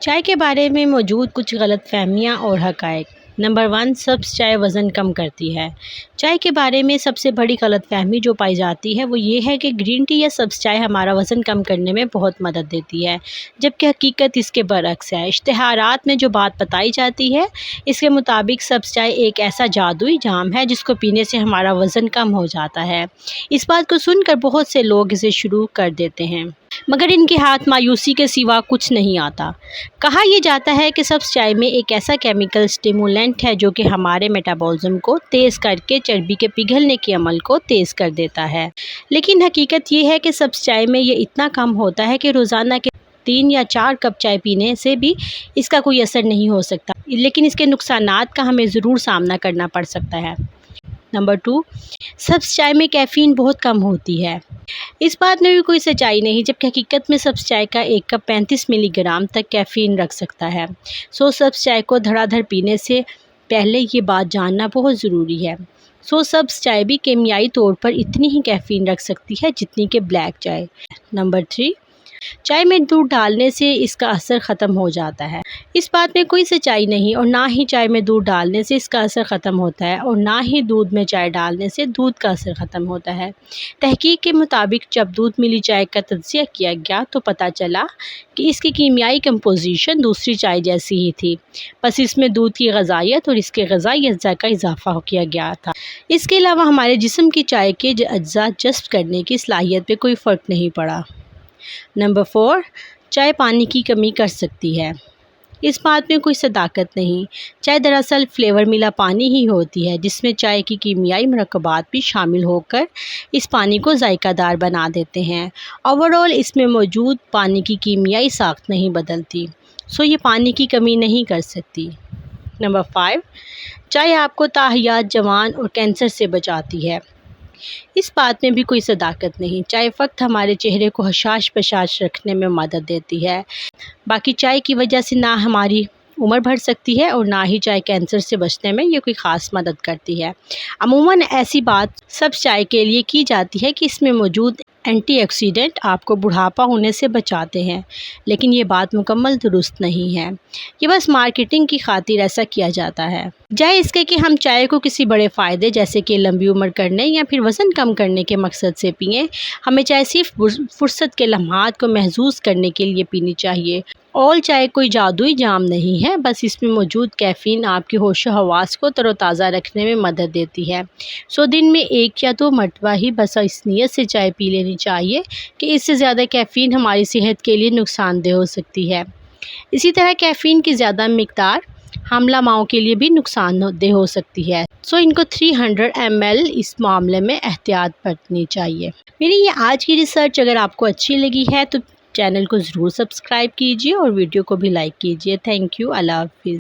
چائے کے بارے میں موجود کچھ غلط فہمیاں اور حقائق۔ نمبر 1، سبز چائے وزن کم کرتی ہے۔ چائے کے بارے میں سب سے بڑی غلط فہمی جو پائی جاتی ہے وہ یہ ہے کہ گرین ٹی یا سبز چائے ہمارا وزن کم کرنے میں بہت مدد دیتی ہے، جبکہ حقیقت اس کے برعکس ہے۔ اشتہارات میں جو بات بتائی جاتی ہے اس کے مطابق سبز چائے ایک ایسا جادوئی جام ہے جس کو پینے سے ہمارا وزن کم ہو جاتا ہے۔ اس بات کو سن کر بہت سے لوگ اسے شروع کر دیتے ہیں، مگر ان کے ہاتھ مایوسی کے سوا کچھ نہیں آتا۔ کہا یہ جاتا ہے کہ سبز چائے میں ایک ایسا کیمیکل اسٹیمولنٹ ہے جو کہ ہمارے میٹابولزم کو تیز کر کے چربی کے پگھلنے کے عمل کو تیز کر دیتا ہے، لیکن حقیقت یہ ہے کہ سبز چائے میں یہ اتنا کم ہوتا ہے کہ روزانہ کے 3 یا 4 کپ چائے پینے سے بھی اس کا کوئی اثر نہیں ہو سکتا، لیکن اس کے نقصانات کا ہمیں ضرور سامنا کرنا پڑ سکتا ہے۔ نمبر 2، سبز چائے میں کیفین بہت کم ہوتی ہے۔ اس بات میں بھی کوئی سچائی نہیں، جبکہ حقیقت میں سبز چائے کا ایک کپ 35 ملی گرام تک کیفین رکھ سکتا ہے۔ سبز چائے کو دھڑا دھڑ پینے سے پہلے یہ بات جاننا بہت ضروری ہے۔ سبز چائے بھی کیمیائی طور پر اتنی ہی کیفین رکھ سکتی ہے جتنی کہ بلیک چائے۔ نمبر 3، چائے میں دودھ ڈالنے سے اس کا اثر ختم ہو جاتا ہے۔ اس بات میں کوئی سچائی نہیں، اور نہ ہی چائے میں دودھ ڈالنے سے اس کا اثر ختم ہوتا ہے، اور نہ ہی دودھ میں چائے ڈالنے سے دودھ کا اثر ختم ہوتا ہے۔ تحقیق کے مطابق جب دودھ ملی چائے کا تجزیہ کیا گیا تو پتہ چلا کہ اس کی کیمیائی کمپوزیشن دوسری چائے جیسی ہی تھی، بس اس میں دودھ کی غذائیت اور اس کے غذائی اجزاء کا اضافہ کیا گیا تھا۔ اس کے علاوہ ہمارے جسم کی چائے کے اجزاء جذب کرنے کی صلاحیت پہ کوئی فرق نہیں پڑا۔ نمبر 4، چائے پانی کی کمی کر سکتی ہے۔ اس بات میں کوئی صداقت نہیں۔ چائے دراصل فلیور ملا پانی ہی ہوتی ہے جس میں چائے کی کیمیائی مرکبات بھی شامل ہو کر اس پانی کو ذائقہ دار بنا دیتے ہیں۔ اوورآل اس میں موجود پانی کی کیمیائی ساخت نہیں بدلتی، یہ پانی کی کمی نہیں کر سکتی۔ نمبر 5، چائے آپ کو تا حیات جوان اور کینسر سے بچاتی ہے۔ اس بات میں بھی کوئی صداقت نہیں۔ چائے فقط ہمارے چہرے کو حشاش بشاش رکھنے میں مدد دیتی ہے، باقی چائے کی وجہ سے نہ ہماری عمر بڑھ سکتی ہے اور نہ ہی چائے کینسر سے بچنے میں یہ کوئی خاص مدد کرتی ہے۔ عموماً ایسی بات سبز چائے کے لیے کی جاتی ہے کہ اس میں موجود اینٹی آکسیڈنٹ آپ کو بڑھاپا ہونے سے بچاتے ہیں، لیکن یہ بات مکمل درست نہیں ہے۔ یہ بس مارکیٹنگ کی خاطر ایسا کیا جاتا ہے، جائے اس کے کہ ہم چائے کو کسی بڑے فائدے جیسے کہ لمبی عمر کرنے یا پھر وزن کم کرنے کے مقصد سے پئیں۔ ہمیں چائے صرف فرصت کے لمحات کو محسوس کرنے کے لیے پینی چاہیے۔ چائے کوئی جادوئی جام نہیں ہے، بس اس میں موجود کیفین آپ کے ہوش و حواس کو تر و تازہ رکھنے میں مدد دیتی ہے۔ دن میں 1 یا 2 مرتبہ ہی بس اس نیت سے چائے پی لینی چاہیے کہ اس سے زیادہ کیفین ہماری صحت کے لیے نقصان دہ ہو سکتی ہے۔ اسی طرح کیفین کی زیادہ مقدار حاملہ ماؤں کے لیے بھی نقصان دہ ہو سکتی ہے، ان کو 300 ml اس معاملے میں احتیاط برتنی چاہیے۔ میری یہ آج کی ریسرچ اگر آپ کو اچھی لگی ہے تو چینل کو ضرور سبسکرائب کیجیے اور ویڈیو کو بھی لائک کیجیے۔ تھینک یو، اللہ حافظ۔